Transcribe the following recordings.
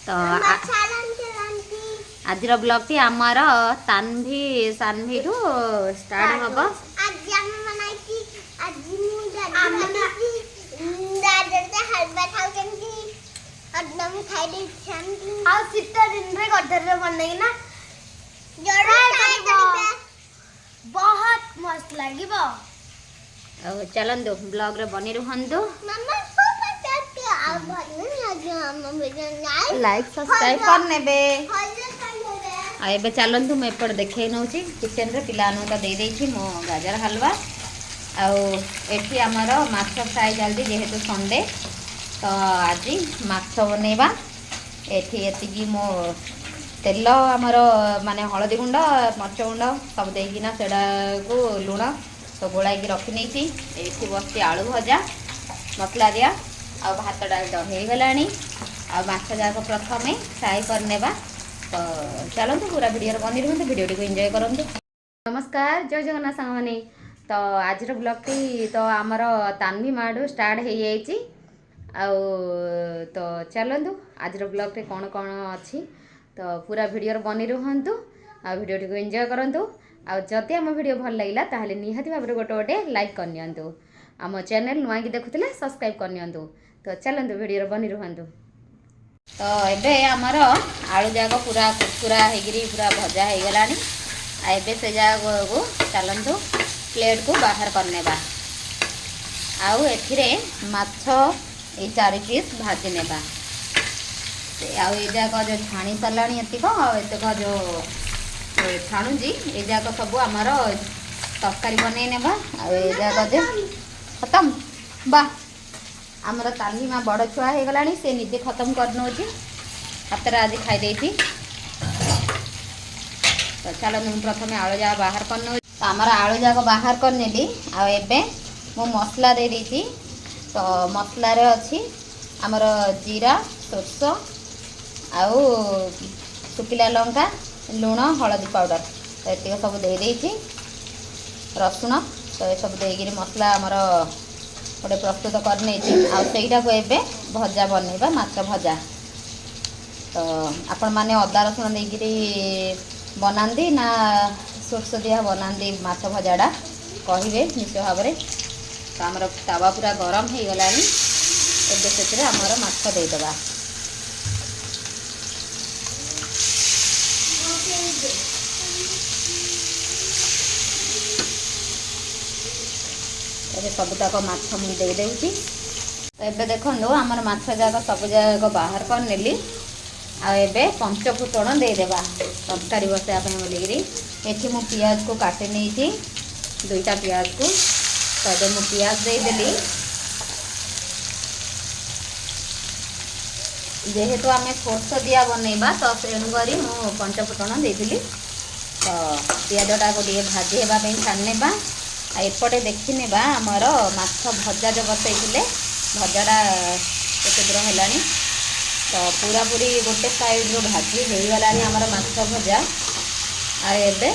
तो आज blog T आमर तानभी सानभी रु स्टार्ट हम बहुत मस्त लगे चलतु ब्लॉग रे बनी रुहतु लाइक सब्सक्राइब करने ए चलतु मुझे देखे नौ किचन रे पिला दे देछि मो गाजर हलवा आठी आमर माछ फ्राए चलती जेहेतु संडे तो आज माछ बनैबा एटी मो तेल आमर माने हलदी गुंड मर्च गुंड सब देना से लुण तो गोलाई रखी नहीं ये बस आलू भजा मसला दिया आ भात डाल तो हो गला माछ जाक प्रथम फ्राए करने तो चलते पूरा वीडियो बनी रुहतु वीडियो को एंजॉय करूँ। नमस्कार जय जगन्नाथ सांग मैंने तो आज ब्लॉगटी तो आमर तानवी माड़ू स्टार्ट हो जाइए तो चलतु आज ब्लॉग कौन कौन अच्छी तो पूरा वीडियो बनी रुहतु आ वीडियो को एंजॉय करूँ आदि आम वीडियो भल लगे ताहले निहाती भाव गोटे गोटे लाइक करनियंतु आम चैनल नुआ की देखुले सब्सक्राइब करनियंतु तो चलतु वीडियो बनी रुहतु। तो एबे आमर आलू जाक पूरा कुरकुरा होगी पूरा भजा हो गला एबे से जाक को चलतु प्लेट को बाहर करने आउ एथिरे माछ ये 4 पीस भाजी नेबा आउ ये जाक जो छाणी साराणी एतिक एतक जो छाणुची ये जाक सब आमर तरकारी बनई नेबा आउ ये जाक जे खत्म बा आमर तानवी माँ बड़ छुआ हो गला से निजे खत्म कर नौ हाथ आज खाई तो चलो मुझे प्रथम आलू जाक बाहर कर नौ तो आमर आलू जाक बाहर कर नेली आबे मु मसला दे देती तो मसला रे अच्छी आमर जीरा सोर्स आउ सुखिला लंका लुण हलदी पाउडर तो ये सब दे देती रसुण तो ये सब देकर मसला आमर गोटे प्रस्तुत करटा को एबे भजा बनैबा माछ भजा तो आपण माने अदा रसुण देकर बनाती ना सोर्स दिया बनाती माछ भजाटा कहे निश्चय भाव में तो आमर तावा पूरा गरम हो गला से आमर माछ देदेबा सबुताक माछ मुझे दे देउची तो एबे देखो आमर माछ जाक सब जाक बाहर कर नेली आबे पंचफुटण देदेबा तरकारी बसाया बोलिकी एठी मु पियाज को काटी नहीं 2टा पियाज को तो एबे मु पियाज देदेली जेहेतु आम सोर्स दिया बनैबा तो तेणुक मु पंचफुटण देली तो पियाजटा को टे भाजी होगापी छाड़ने एपटे देखने आमर माछ भजा जो बसई भजाटा केते दूर है तो पूरा पूरी गोटे साइड रो भाजी हो गला आमर माछ भजा आबे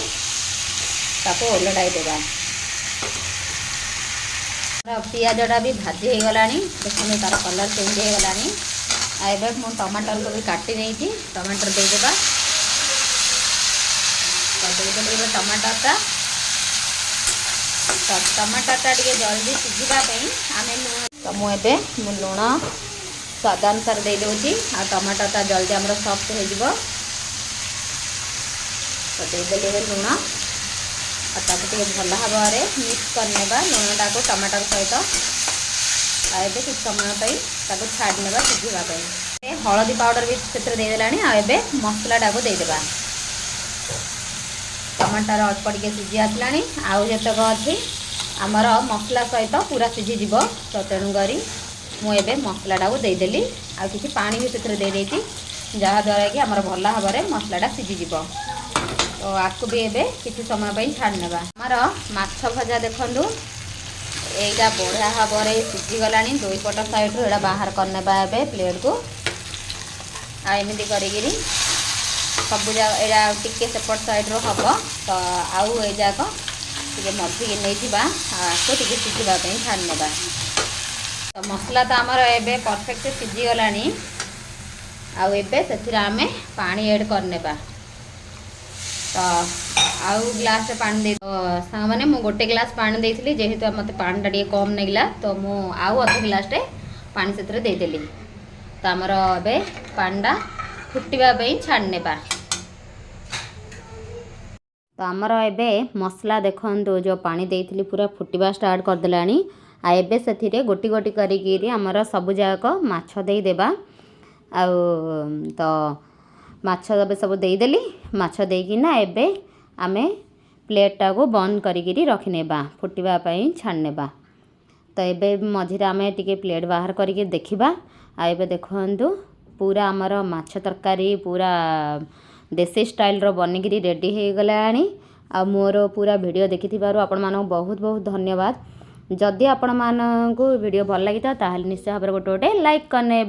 ताको ओलटाई देगा पियाजटा भी भाजी हो गला देखते तार कलर चेंज हो गला एबे मु टमाटर को भी काटी नहीं टमाटर देदेबा तो देदेबे टमाटरटा तो टमाटरटा टे जल्दी सीझापी आम तो मुझे लुण स्वाद अनुसार दे दूँगी आ टमाटरटा जल्दी आमर सफ्ट हो तो देदेली लुण आगे भल भाव में मिक्स करने लुणटा को टमाटर सहित एबे कुछ समय छाड़ने सीझापी हलदी पाउडर भी से देदेला आबे मसलाटा को देदेबा टमाटर अल्प टे सीझी आसला आउ जतक अच्छी आमर मसला सहित पूरा सीझीज तो तेणुक मुझे मसलाटा को देदेली आ कि पानी भी से दे देती जहाँद्वारा कि आमर भल भाव में मसलाटा सीझीज तो आपको भी एबे किसी समय छाड़ने आमर माछ भजा देखूँ यहीटा बढ़िया भाव में सीझीगला 2 पट साइड रू बाहर करने प्लेट को आमती कर सब जाक टिके सेपट साइड रो हम तो आउ ए जाक टे मझी नहीं आपको टे सीझापी छाड़ने तो मसला तो आमर एबे परफेक्ट सीझीगला आउ एबे सेथिरे आमे पानी ऐड करनेबा तो आउ ग्लास पानी दे सांग माने मु गोटे ग्लास पानी देइथिली जेहेतु मते पानी टा कम नेगला तो मु आउ अध ग्लास टे पानी सेथिरे दे देली तो हमर एबे पांडा फुटिबा पई छाड़नेबा तो आमर एबे मसला देखंतु जो पानी देइथिली पूरा फुटिबा स्टार्ट कर देलानी आ एबे सेथिरे गोटी गोटी करिकी आमर सब जाक माछ देई देबा आउ तो माछ एबे सब देई देली माछ देकिना एबे आमे प्लेटा को बंद करिकी रखिनेबा फुटिबा पई छाड़नेबा तो एबे मझिरे आमे टिके प्लेट बाहर करिकी देखिबा आ एबे देखंतु पूरा आमर माछ तरकारी पूरा देसी स्टाइल रो बनिकी रेडी हो गलानी आ मोर पूरा वीडियो देखिथिबारु आपण मानक बहुत बहुत धन्यवाद जदि आपण मानक वीडियो भल लागिता ताहाले निश्चय भाबरे गोटे गोटे लाइक करने।